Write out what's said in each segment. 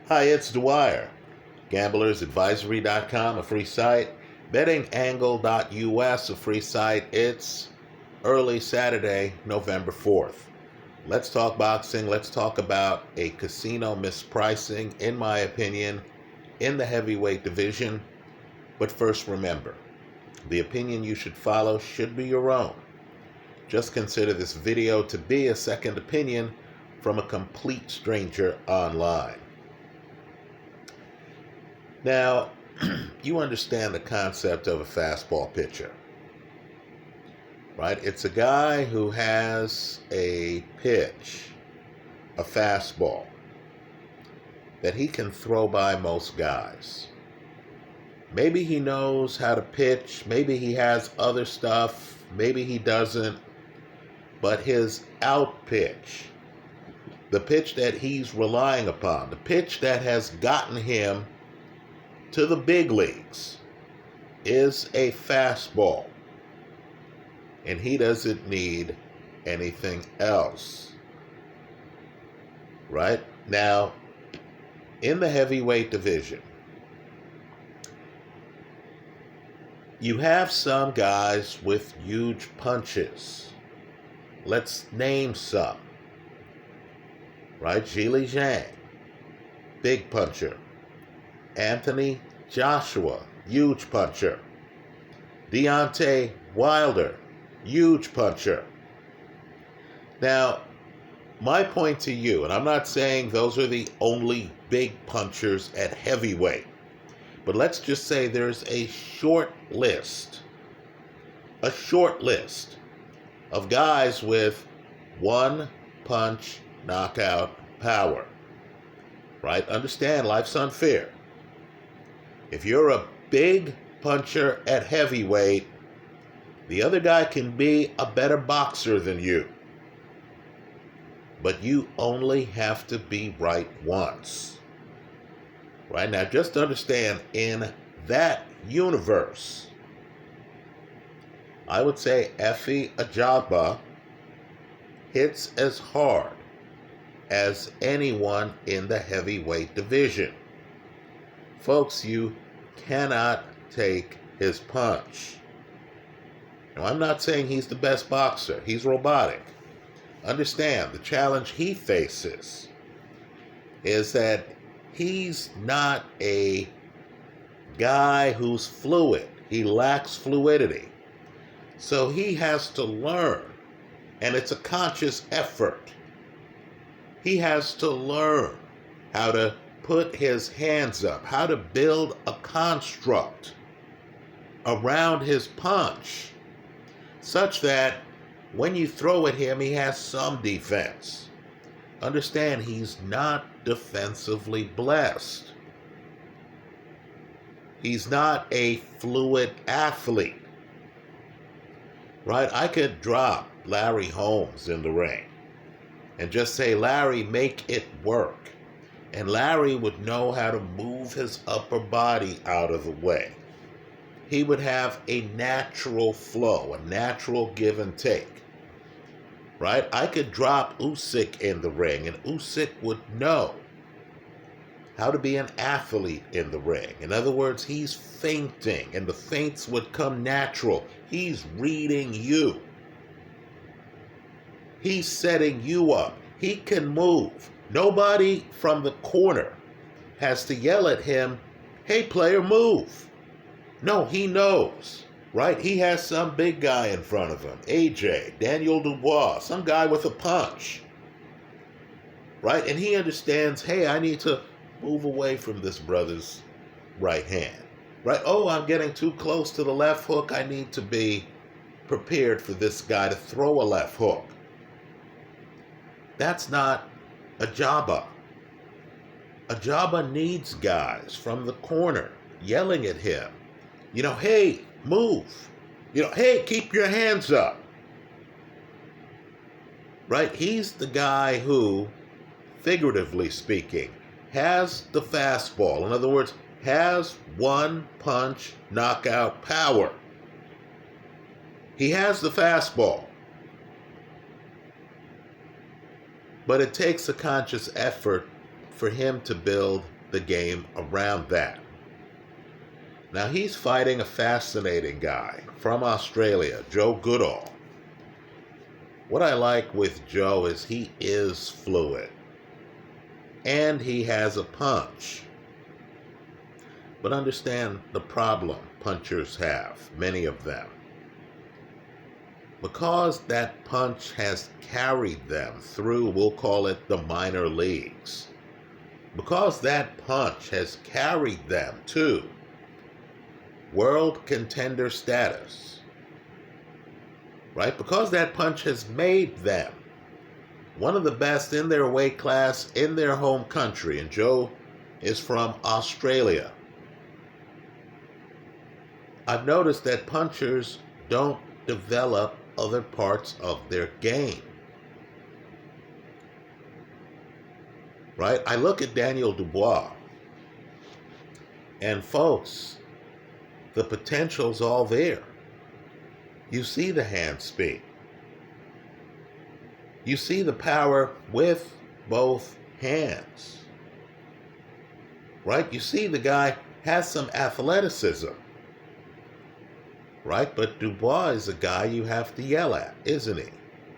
Hi, it's Dwyer. GamblersAdvisory.com, a free site. BettingAngle.us, a free site. It's early Saturday, November 4th. Let's talk boxing. Let's talk about a casino mispricing, in my opinion, in the heavyweight division. But first, remember, the opinion you should follow should be your own. Just consider this video to be a second opinion from a complete stranger online. Now, you understand the concept of a fastball pitcher, right? It's a guy who has a pitch, a fastball, that he can throw by most guys. Maybe he knows how to pitch, maybe he has other stuff, maybe he doesn't, but his out pitch, the pitch that he's relying upon, the pitch that has gotten him to the big leagues, is a fastball. And he doesn't need anything else. Right? Now, in the heavyweight division, you have some guys with huge punches. Let's name some. Right? Zhilei Zhang, big puncher. Anthony Joshua, huge puncher. Deontay Wilder, huge puncher. Now, my point to you, and I'm not saying those are the only big punchers at heavyweight, but let's just say there's a short list of guys with one punch knockout power. Right? Understand, life's unfair. If you're a big puncher at heavyweight, the other guy can be a better boxer than you. But you only have to be right once. Right? Now, just understand, in that universe, I would say Efe Ajagba hits as hard as anyone in the heavyweight division. Folks, you cannot take his punch. Now, I'm not saying he's the best boxer. He's robotic. Understand, the challenge he faces is that he's not a guy who's fluid. He lacks fluidity. So he has to learn, and it's a conscious effort. He has to learn how to put his hands up, how to build a construct around his punch such that when you throw at him, he has some defense. Understand, he's not defensively blessed. He's not a fluid athlete. Right? I could drop Larry Holmes in the ring and just say, Larry, make it work. And Larry would know how to move his upper body out of the way. He would have a natural flow, a natural give and take. Right? I could drop Usyk in the ring, and Usyk would know how to be an athlete in the ring. In other words, he's feinting, and the feints would come natural. He's reading you. He's setting you up. He can move. Nobody from the corner has to yell at him, hey, player, move. No, he knows, right? He has some big guy in front of him, AJ, Daniel Dubois, some guy with a punch, right? And he understands, hey, I need to move away from this brother's right hand, right? Oh, I'm getting too close to the left hook. I need to be prepared for this guy to throw a left hook. That's not Ajagba. Ajagba needs guys from the corner yelling at him. You know, hey, move. You know, hey, keep your hands up. Right? He's the guy who, figuratively speaking, has the fastball. In other words, has one punch knockout power. He has the fastball. But it takes a conscious effort for him to build the game around that. Now he's fighting a fascinating guy from Australia, Joe Goodall. What I like with Joe is he is fluid and he has a punch. But understand the problem punchers have, many of them. Because that punch has carried them through, we'll call it the minor leagues. Because that punch has carried them to world contender status, right? Because that punch has made them one of the best in their weight class in their home country, and Joe is from Australia. I've noticed that punchers don't develop other parts of their game, right? I look at Daniel Dubois, and folks, the potential's all there. You see the hand speed. You see the power with both hands, right? You see the guy has some athleticism, right? But Dubois is a guy you have to yell at, isn't he?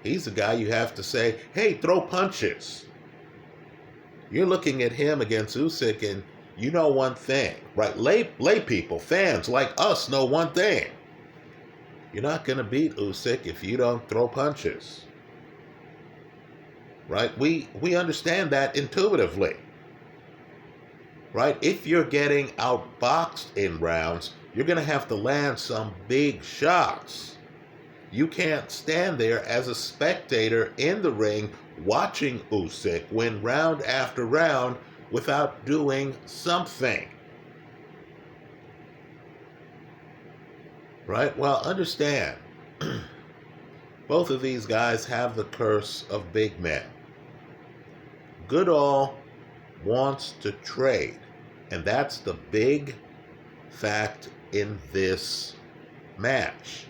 He's a guy you have to say, hey, throw punches. You're looking at him against Usyk, and you know one thing, right? Lay people, fans like us know one thing. You're not going to beat Usyk if you don't throw punches, right? We understand that intuitively, right? If you're getting outboxed in rounds, you're going to have to land some big shots. You can't stand there as a spectator in the ring watching Usyk win round after round without doing something. Right? Well, understand, both of these guys have the curse of big men. Goodall wants to trade, and that's the big fact in this match.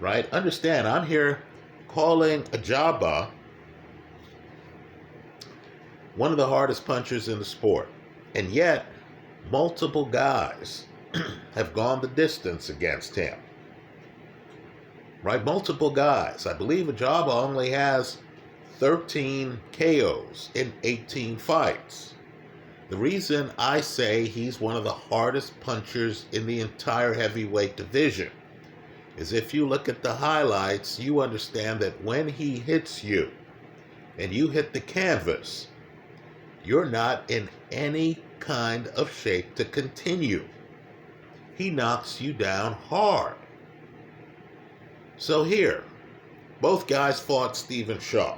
Right? Understand, I'm here calling Ajagba one of the hardest punchers in the sport. And yet, multiple guys have gone the distance against him. Right? Multiple guys. I believe Ajagba only has 13 KOs in 18 fights. The reason I say he's one of the hardest punchers in the entire heavyweight division is if you look at the highlights, you understand that when he hits you and you hit the canvas, you're not in any kind of shape to continue. He knocks you down hard. So here, both guys fought Stephen Shaw.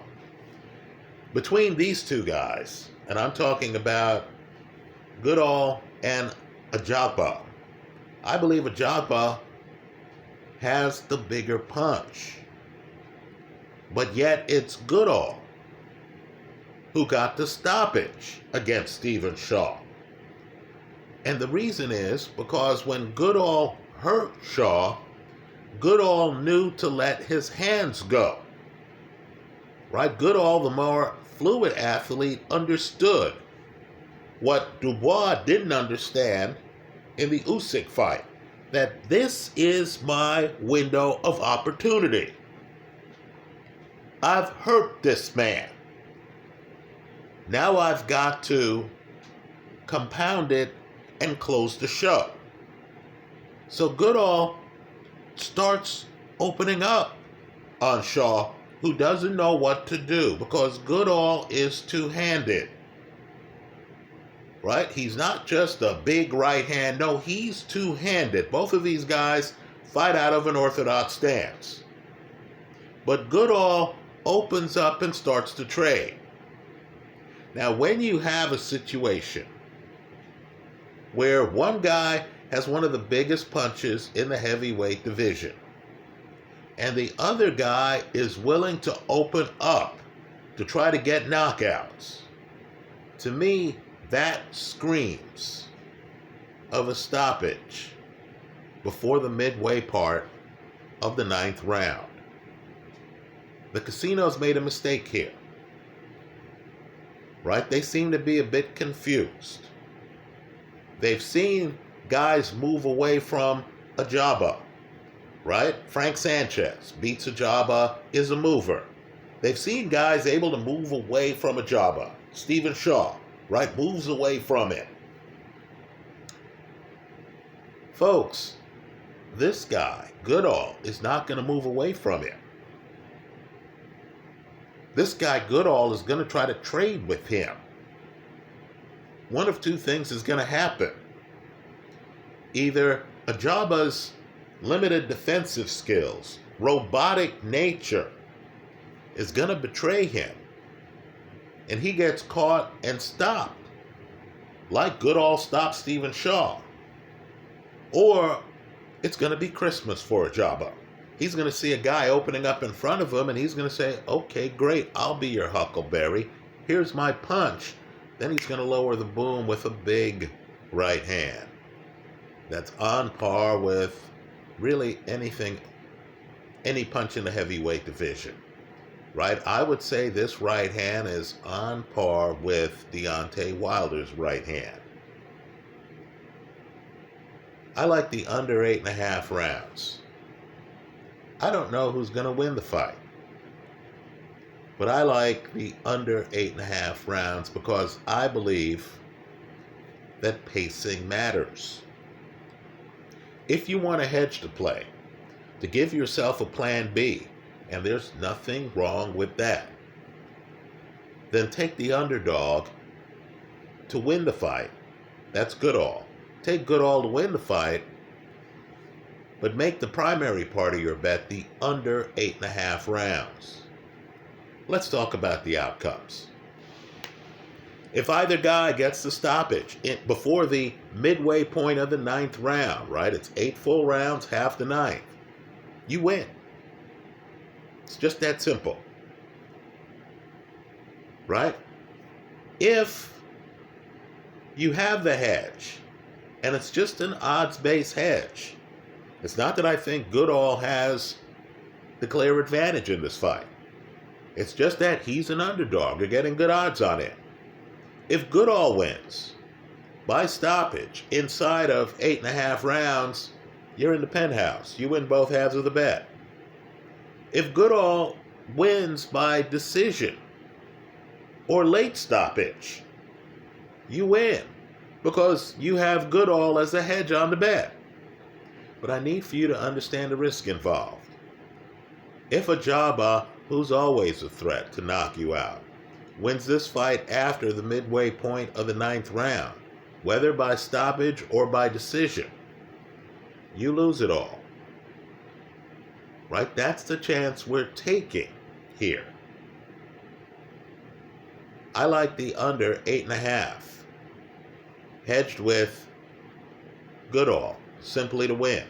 Between these two guys, and I'm talking about Goodall and Ajagba, I believe Ajagba has the bigger punch. But yet it's Goodall who got the stoppage against Stephen Shaw. And the reason is because when Goodall hurt Shaw, Goodall knew to let his hands go. Right? Goodall, the more fluid athlete, understood what Dubois didn't understand in the Usyk fight, that this is my window of opportunity. I've hurt this man. Now I've got to compound it and close the show. So Goodall starts opening up on Shaw, who doesn't know what to do because Goodall is two-handed. Right? He's not just a big right hand. No, he's two-handed. Both of these guys fight out of an orthodox stance. But Goodall opens up and starts to trade. Now, when you have a situation where one guy has one of the biggest punches in the heavyweight division, and the other guy is willing to open up to try to get knockouts, to me, that screams of a stoppage before the midway part of the 9th round. The casinos made a mistake here. Right? They seem to be a bit confused. They've seen guys move away from Ajagba, right? Frank Sanchez beats Ajagba, is a mover. They've seen guys able to move away from Ajagba. Stephen Shaw, right, moves away from it. Folks, this guy, Goodall, is not going to move away from it. This guy, Goodall, is going to try to trade with him. One of two things is going to happen. Either Ajagba's limited defensive skills, robotic nature, is going to betray him, and he gets caught and stopped, like Goodall stopped Stephen Shaw. Or it's going to be Christmas for Ajagba. He's going to see a guy opening up in front of him, and he's going to say, okay, great, I'll be your Huckleberry. Here's my punch. Then he's going to lower the boom with a big right hand. That's on par with really anything, any punch in the heavyweight division, right? I would say this right hand is on par with Deontay Wilder's right hand. I like the under 8.5 rounds. I don't know who's going to win the fight, but I like the under 8.5 rounds because I believe that pacing matters. If you want a hedge to play, to give yourself a plan B, and there's nothing wrong with that, then take the underdog to win the fight. That's Goodall. Take Goodall to win the fight, but make the primary part of your bet the under 8.5 rounds. Let's talk about the outcomes. If either guy gets the stoppage before the midway point of the 9th round, right? It's 8 full rounds, half the 9th. You win. It's just that simple. Right? If you have the hedge, and it's just an odds-based hedge, it's not that I think Goodall has the clear advantage in this fight. It's just that he's an underdog. You're getting good odds on it. If Goodall wins by stoppage inside of 8.5 rounds, you're in the penthouse. You win both halves of the bet. If Goodall wins by decision or late stoppage, you win because you have Goodall as a hedge on the bet. But I need for you to understand the risk involved. If Ajagba, who's always a threat to knock you out, wins this fight after the midway point of the 9th round, whether by stoppage or by decision, you lose it all. Right? That's the chance we're taking here. I like the under 8.5, hedged with Goodall, simply to win.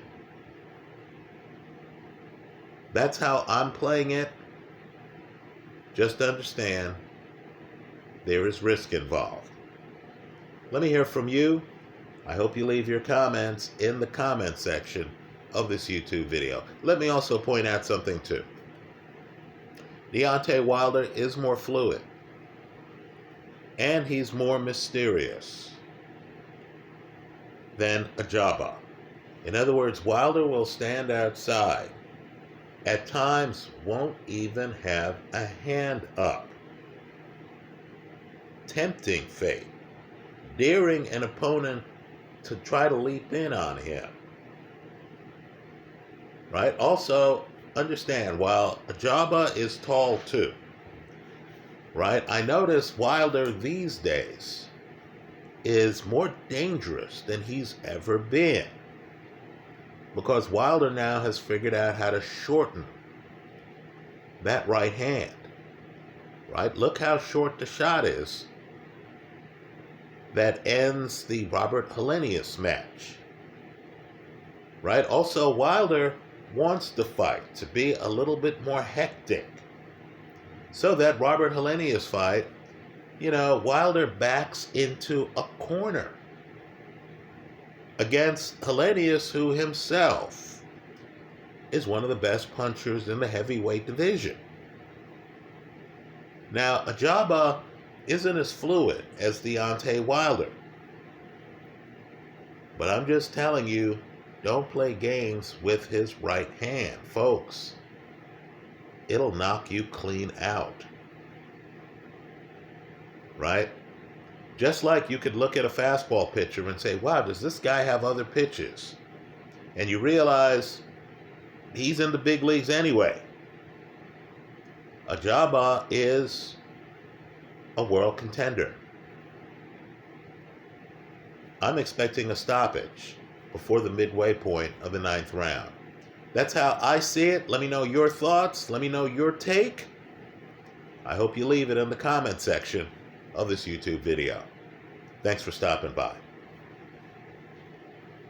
That's how I'm playing it. Just understand there is risk involved. Let me hear from you. I hope you leave your comments in the comment section of this YouTube video. Let me also point out something too. Deontay Wilder is more fluid, and he's more mysterious than Ajagba. In other words, Wilder will stand outside, at times won't even have a hand up, tempting fate, daring an opponent to try to leap in on him. Right? Also, understand, while Ajagba is tall too, right? I notice Wilder these days is more dangerous than he's ever been, because Wilder now has figured out how to shorten that right hand. Right? Look how short the shot is that ends the Robert Helenius match. Right? Also, Wilder wants the fight to be a little bit more hectic, so that Robert Helenius fight, Wilder backs into a corner against Helenius, who himself is one of the best punchers in the heavyweight division. Now, Ajagba isn't as fluid as Deontay Wilder, But I'm just telling you, don't play games with his right hand, folks. It'll knock you clean out. Right? Just like you could look at a fastball pitcher and say, wow, does this guy have other pitches? And you realize he's in the big leagues anyway. Ajagba is a world contender. I'm expecting a stoppage before the midway point of the 9th round. That's how I see it. Let me know your thoughts. Let me know your take. I hope you leave it in the comment section of this YouTube video. Thanks for stopping by.